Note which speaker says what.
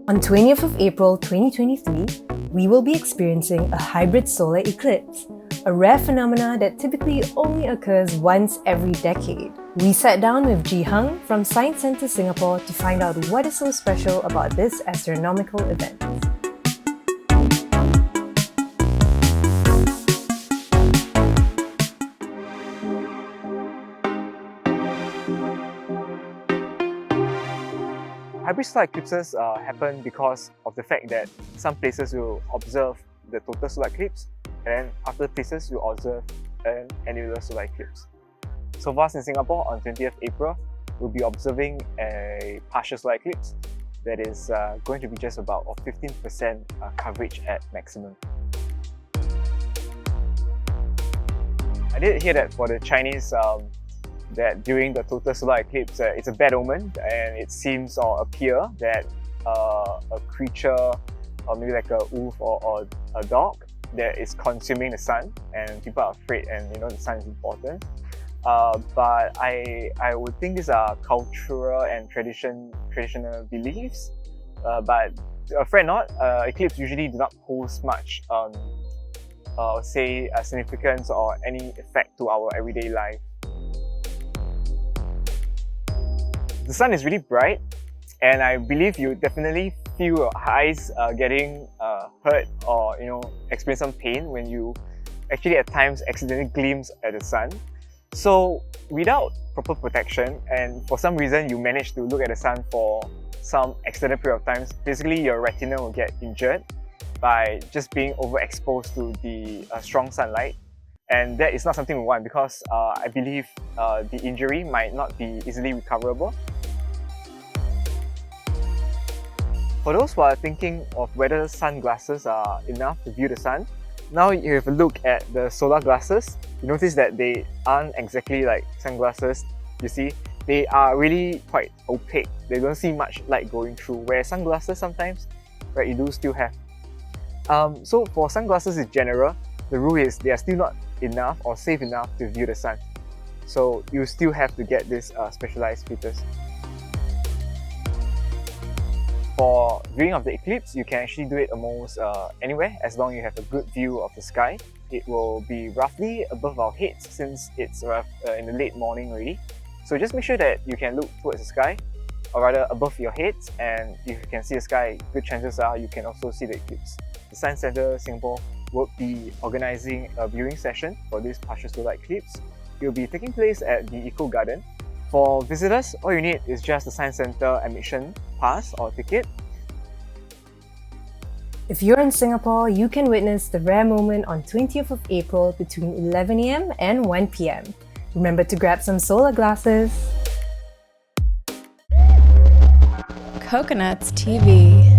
Speaker 1: On 20th of April 2023, we will be experiencing a hybrid solar eclipse, a rare phenomena that typically only occurs once every decade. We sat down with Ji Hung from Science Centre Singapore to find out what is so special about this astronomical event.
Speaker 2: Hybrid solar eclipses happen because of the fact that some places will observe the total solar eclipse, and then other places will observe an annular solar eclipse. So for us in Singapore, on 20th April, we'll be observing a partial solar eclipse that is going to be just about 15% coverage at maximum. I did hear that for the Chinese, that during the total solar eclipse, it's a bad omen, and it seems or appear that a creature, or maybe like a wolf or a dog, that is consuming the sun, and people are afraid, and the sun is important. But I would think these are cultural and traditional beliefs. But afraid not, eclipse usually do not pose much significance or any effect to our everyday life. The sun is really bright, and I believe you definitely feel your eyes getting hurt or experience some pain when you actually at times accidentally glimpse at the sun. So without proper protection, and for some reason you manage to look at the sun for some extended period of time, basically your retina will get injured by just being overexposed to the strong sunlight. And that is not something we want, because I believe the injury might not be easily recoverable. For those who are thinking of whether sunglasses are enough to view the sun, now you have a look at the solar glasses. You notice that they aren't exactly like sunglasses. You see, they are really quite opaque. They don't see much light going through, where sunglasses sometimes, right, you do still have. So for sunglasses in general, the rule is they are still not enough or safe enough to view the sun. So you still have to get this specialized filters. For viewing of the eclipse, you can actually do it almost anywhere, as long as you have a good view of the sky. It will be roughly above our heads, since it's in the late morning already. So just make sure that you can look towards the sky, or rather above your heads, and if you can see the sky, good chances are you can also see the eclipse. The Science Centre Singapore will be organising a viewing session for this partial solar eclipse. It will be taking place at the Eco Garden. For visitors, all you need is just the Science Centre admission pass or ticket.
Speaker 1: If you're in Singapore, you can witness the rare moment on 20th of April between 11 AM and 1 PM. Remember to grab some solar glasses.
Speaker 3: Coconuts TV.